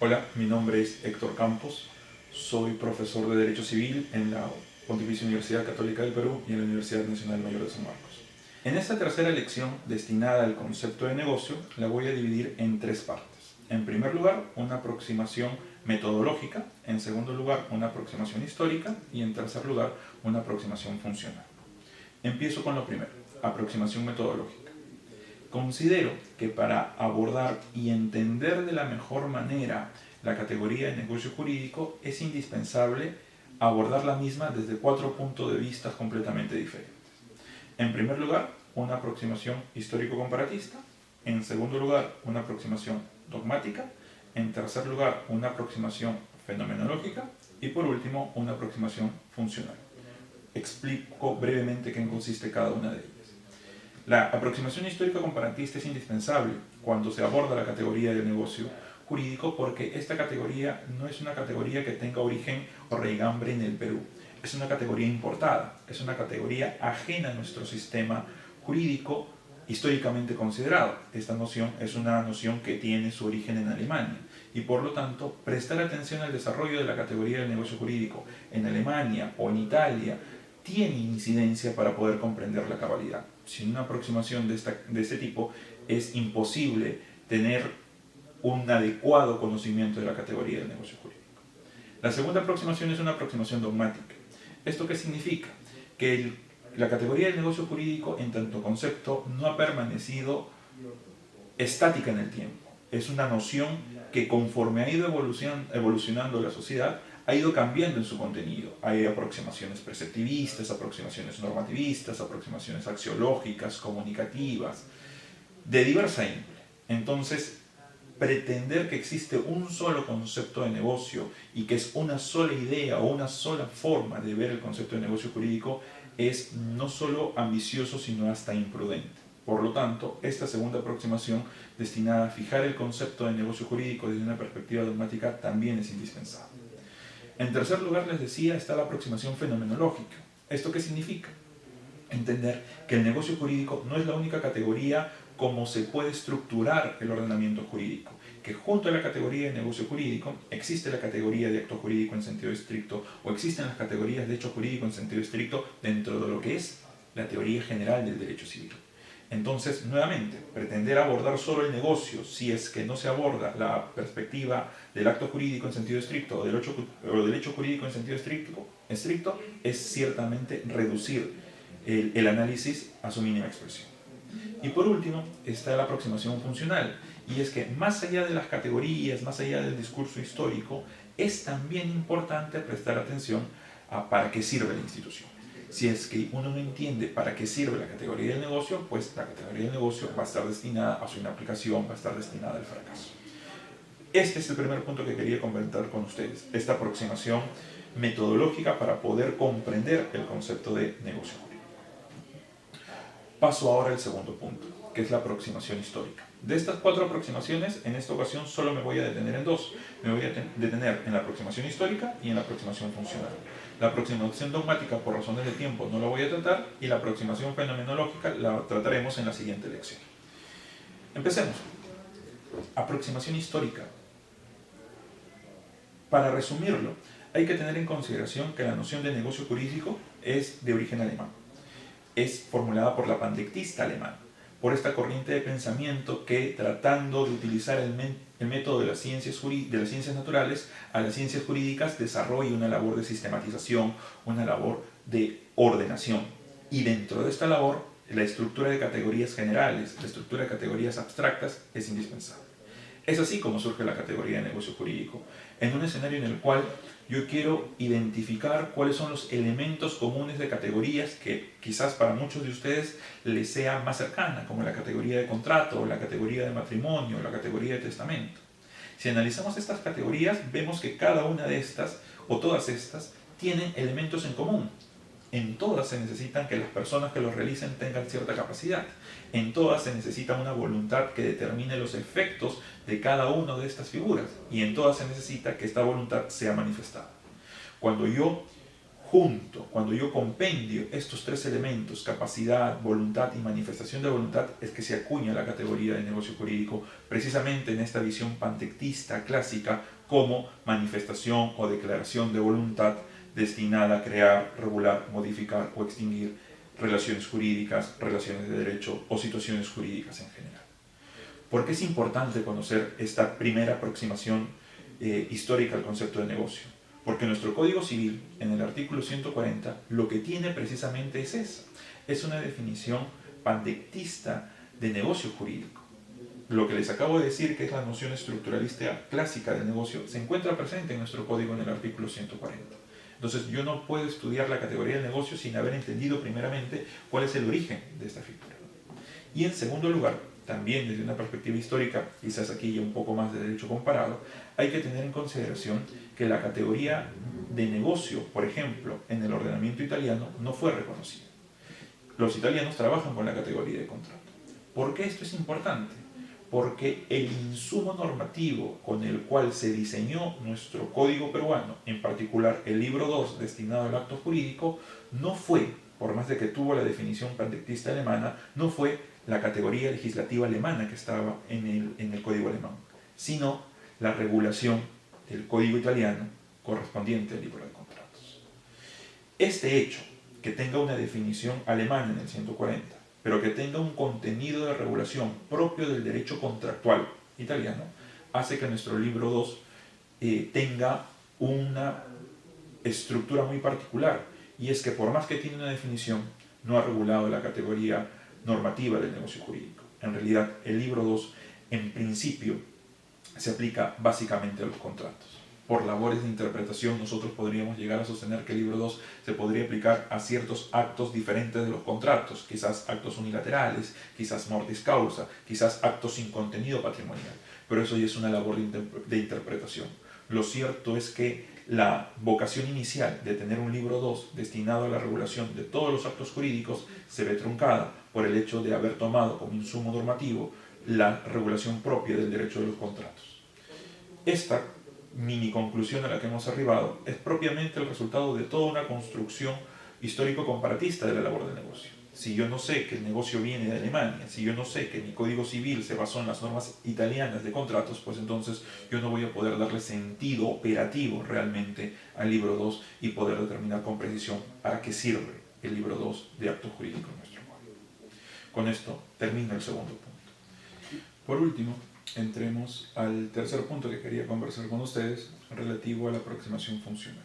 Hola, mi nombre es Héctor Campos, soy profesor de Derecho Civil en la Pontificia Universidad Católica del Perú y en la Universidad Nacional Mayor de San Marcos. En esta tercera lección, destinada al concepto de negocio, la voy a dividir en tres partes. En primer lugar, una aproximación metodológica, en segundo lugar, una aproximación histórica y en tercer lugar, una aproximación funcional. Empiezo con lo primero, aproximación metodológica. Considero que para abordar y entender de la mejor manera la categoría de negocio jurídico es indispensable abordar la misma desde 4 puntos de vista completamente diferentes. En primer lugar, una aproximación histórico-comparatista. En segundo lugar, una aproximación dogmática. En tercer lugar, una aproximación fenomenológica. Y por último, una aproximación funcional. Explico brevemente qué consiste cada una de ellas. La aproximación histórico-comparatista es indispensable cuando se aborda la categoría del negocio jurídico porque esta categoría no es una categoría que tenga origen o raigambre en el Perú. Es una categoría importada, es una categoría ajena a nuestro sistema jurídico históricamente considerado. Esta noción es una noción que tiene su origen en Alemania y por lo tanto prestar atención al desarrollo de la categoría del negocio jurídico en Alemania o en Italia tiene incidencia para poder comprender la cabalidad. Sin una aproximación de este tipo es imposible tener un adecuado conocimiento de la categoría del negocio jurídico. La segunda aproximación es una aproximación dogmática. ¿Esto qué significa? Que la categoría del negocio jurídico en tanto concepto no ha permanecido estática en el tiempo. Es una noción que conforme ha ido evolucionando la sociedad, ha ido cambiando en su contenido. Hay aproximaciones preceptivistas, aproximaciones normativistas, aproximaciones axiológicas, comunicativas, de diversa índole. Entonces, pretender que existe un solo concepto de negocio y que es una sola idea o una sola forma de ver el concepto de negocio jurídico es no solo ambicioso, sino hasta imprudente. Por lo tanto, esta segunda aproximación destinada a fijar el concepto de negocio jurídico desde una perspectiva dogmática también es indispensable. En tercer lugar, les decía, está la aproximación fenomenológica. ¿Esto qué significa? Entender que el negocio jurídico no es la única categoría como se puede estructurar el ordenamiento jurídico, que junto a la categoría de negocio jurídico existe la categoría de acto jurídico en sentido estricto o existen las categorías de hecho jurídico en sentido estricto dentro de lo que es la teoría general del derecho civil. Entonces, nuevamente, pretender abordar solo el negocio si es que no se aborda la perspectiva del acto jurídico en sentido estricto o del hecho jurídico en sentido estricto es ciertamente reducir el análisis a su mínima expresión. Y por último está la aproximación funcional, y es que más allá de las categorías, más allá del discurso histórico, es también importante prestar atención a para qué sirve la institución. Si es que uno no entiende para qué sirve la categoría del negocio, pues la categoría del negocio va a estar destinada a su inaplicación, va a estar destinada al fracaso. Este es el primer punto que quería comentar con ustedes, esta aproximación metodológica para poder comprender el concepto de negocio jurídico. Paso ahora al segundo punto, que es la aproximación histórica. De estas 4 aproximaciones, en esta ocasión solo me voy a detener en 2. Me voy a detener en la aproximación histórica y en la aproximación funcional. La aproximación dogmática, por razones de tiempo, no la voy a tratar, y la aproximación fenomenológica la trataremos en la siguiente lección. Empecemos. Aproximación histórica. Para resumirlo, hay que tener en consideración que la noción de negocio jurídico es de origen alemán. Es formulada por la pandectista alemana, por esta corriente de pensamiento que, tratando de utilizar el método de las ciencias naturales a las ciencias jurídicas, desarrolla una labor de sistematización, una labor de ordenación. Y dentro de esta labor, la estructura de categorías generales, la estructura de categorías abstractas es indispensable. Es así como surge la categoría de negocio jurídico, en un escenario en el cual yo quiero identificar cuáles son los elementos comunes de categorías que quizás para muchos de ustedes les sea más cercana, como la categoría de contrato, o la categoría de matrimonio, o la categoría de testamento. Si analizamos estas categorías, vemos que cada una de estas, o todas estas, tienen elementos en común. En todas se necesitan que las personas que los realicen tengan cierta capacidad. En todas se necesita una voluntad que determine los efectos de cada una de estas figuras. Y en todas se necesita que esta voluntad sea manifestada. Cuando yo cuando yo compendio estos tres elementos, capacidad, voluntad y manifestación de voluntad, es que se acuña la categoría de negocio jurídico, precisamente en esta visión pantectista clásica como manifestación o declaración de voluntad destinada a crear, regular, modificar o extinguir relaciones jurídicas, relaciones de derecho o situaciones jurídicas en general. ¿Por qué es importante conocer esta primera aproximación histórica al concepto de negocio? Porque nuestro Código Civil, en el artículo 140, lo que tiene precisamente es esa. Es una definición pandectista de negocio jurídico. Lo que les acabo de decir, que es la noción estructuralista clásica de negocio, se encuentra presente en nuestro código en el artículo 140. Entonces yo no puedo estudiar la categoría del negocio sin haber entendido primeramente cuál es el origen de esta figura. Y en segundo lugar, también desde una perspectiva histórica, quizás aquí ya un poco más de derecho comparado, hay que tener en consideración que la categoría de negocio, por ejemplo, en el ordenamiento italiano, no fue reconocida. Los italianos trabajan con la categoría de contrato. ¿Por qué esto es importante? Porque el insumo normativo con el cual se diseñó nuestro código peruano, en particular el libro 2 destinado al acto jurídico, no fue, por más de que tuvo la definición pandectista alemana, no fue la categoría legislativa alemana que estaba en el código alemán, sino la regulación del código italiano correspondiente al libro de contratos. Este hecho, que tenga una definición alemana en el 140, pero que tenga un contenido de regulación propio del derecho contractual italiano, hace que nuestro libro 2 tenga una estructura muy particular, y es que por más que tiene una definición, no ha regulado la categoría normativa del negocio jurídico. En realidad, el libro 2, en principio, se aplica básicamente a los contratos. Por labores de interpretación, nosotros podríamos llegar a sostener que el libro 2 se podría aplicar a ciertos actos diferentes de los contratos, quizás actos unilaterales, quizás mortis causa, quizás actos sin contenido patrimonial, pero eso ya es una labor de interpretación. Lo cierto es que la vocación inicial de tener un libro 2 destinado a la regulación de todos los actos jurídicos se ve truncada por el hecho de haber tomado como insumo normativo la regulación propia del derecho de los contratos. Esta mini conclusión a la que hemos arribado es propiamente el resultado de toda una construcción histórico-comparatista de la labor de negocio. Si yo no sé que el negocio viene de Alemania, si yo no sé que mi código civil se basó en las normas italianas de contratos, pues entonces yo no voy a poder darle sentido operativo realmente al libro 2 y poder determinar con precisión para qué sirve el libro 2 de acto jurídico en nuestro código. Con esto termino el segundo punto. Por último, entremos al tercer punto que quería conversar con ustedes relativo a la aproximación funcional.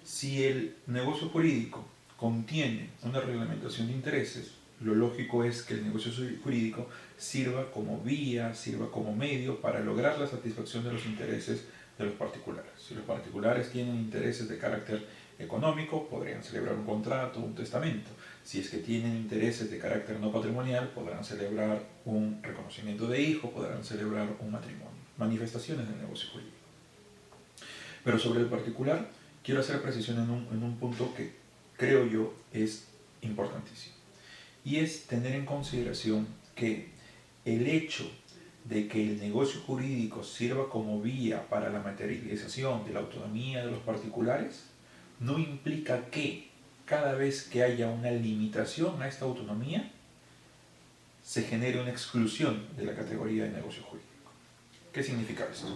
Si el negocio jurídico contiene una reglamentación de intereses, lo lógico es que el negocio jurídico sirva como vía, sirva como medio para lograr la satisfacción de los intereses de los particulares. Si los particulares tienen intereses de carácter económico, podrían celebrar un contrato, un testamento. Si es que tienen intereses de carácter no patrimonial, podrán celebrar un reconocimiento de hijo, podrán celebrar un matrimonio. Manifestaciones del negocio jurídico. Pero sobre el particular, quiero hacer precisión en un punto que creo yo es importantísimo. Y es tener en consideración que el hecho de que el negocio jurídico sirva como vía para la materialización de la autonomía de los particulares no implica que cada vez que haya una limitación a esta autonomía se genere una exclusión de la categoría de negocio jurídico. ¿Qué significa esto?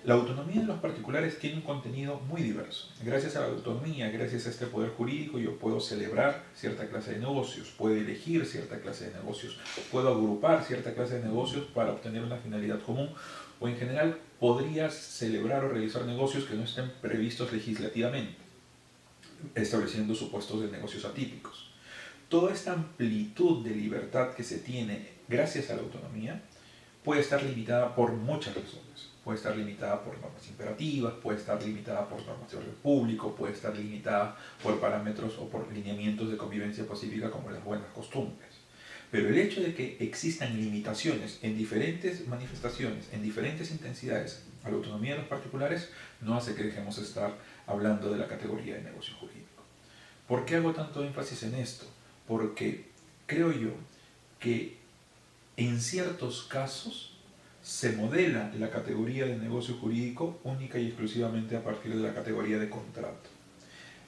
La autonomía de los particulares tiene un contenido muy diverso. Gracias a la autonomía, gracias a este poder jurídico, yo puedo celebrar cierta clase de negocios, puedo elegir cierta clase de negocios, puedo agrupar cierta clase de negocios para obtener una finalidad común, o en general podría celebrar o realizar negocios que no estén previstos legislativamente, estableciendo supuestos de negocios atípicos. Toda esta amplitud de libertad que se tiene gracias a la autonomía puede estar limitada por muchas razones. Puede estar limitada por normas imperativas, puede estar limitada por normas de orden público, puede estar limitada por parámetros o por lineamientos de convivencia pacífica como las buenas costumbres. Pero el hecho de que existan limitaciones en diferentes manifestaciones, en diferentes intensidades a la autonomía de los particulares, no hace que dejemos de estar hablando de la categoría de negocio jurídico. ¿Por qué hago tanto énfasis en esto? Porque creo yo que en ciertos casos se modela la categoría de negocio jurídico única y exclusivamente a partir de la categoría de contrato.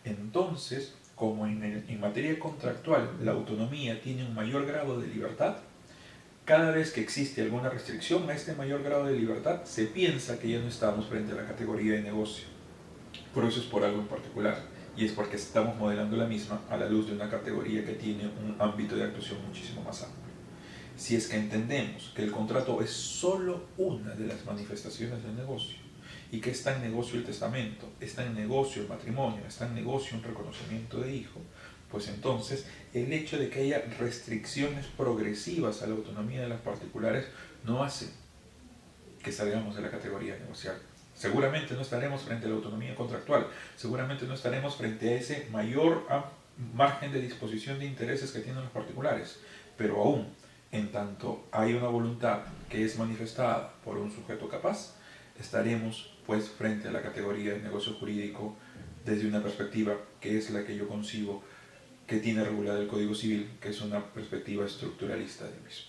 Entonces, como en materia contractual la autonomía tiene un mayor grado de libertad, cada vez que existe alguna restricción a este mayor grado de libertad, se piensa que ya no estamos frente a la categoría de negocio. Por eso es por algo en particular, y es porque estamos modelando la misma a la luz de una categoría que tiene un ámbito de actuación muchísimo más amplio. Si es que entendemos que el contrato es solo una de las manifestaciones del negocio, y que está en negocio el testamento, está en negocio el matrimonio, está en negocio un reconocimiento de hijo, pues entonces el hecho de que haya restricciones progresivas a la autonomía de las particulares no hace que salgamos de la categoría negocial. Seguramente no estaremos frente a la autonomía contractual, seguramente no estaremos frente a ese mayor margen de disposición de intereses que tienen los particulares, pero aún, en tanto hay una voluntad que es manifestada por un sujeto capaz, estaremos pues frente a la categoría de negocio jurídico desde una perspectiva que es la que yo concibo que tiene regulada el Código Civil, que es una perspectiva estructuralista del mismo.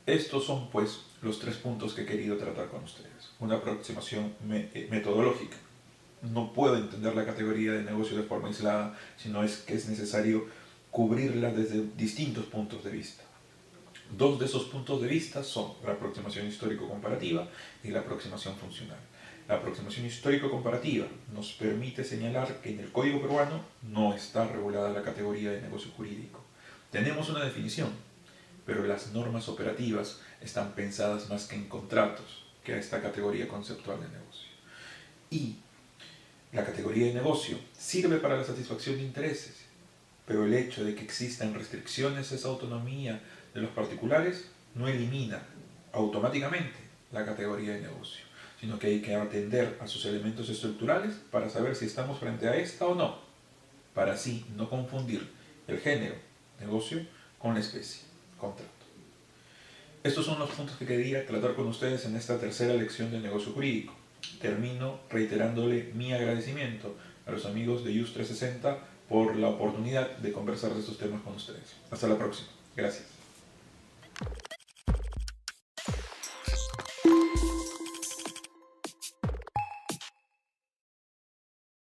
Estos son pues los 3 puntos que he querido tratar con ustedes. Una aproximación metodológica. No puedo entender la categoría de negocio de forma aislada, sino es que es necesario cubrirla desde distintos puntos de vista. 2 de esos puntos de vista son la aproximación histórico-comparativa y la aproximación funcional. La aproximación histórico-comparativa nos permite señalar que en el Código peruano no está regulada la categoría de negocio jurídico. Tenemos una definición, pero las normas operativas están pensadas más que en contratos, que a esta categoría conceptual de negocio. Y la categoría de negocio sirve para la satisfacción de intereses, pero el hecho de que existan restricciones a esa autonomía de los particulares no elimina automáticamente la categoría de negocio, sino que hay que atender a sus elementos estructurales para saber si estamos frente a esta o no, para así no confundir el género, negocio, con la especie, contrato. Estos son los puntos que quería tratar con ustedes en esta tercera lección del negocio jurídico. Termino reiterándole mi agradecimiento a los amigos de IUS 360 por la oportunidad de conversar de estos temas con ustedes. Hasta la próxima. Gracias.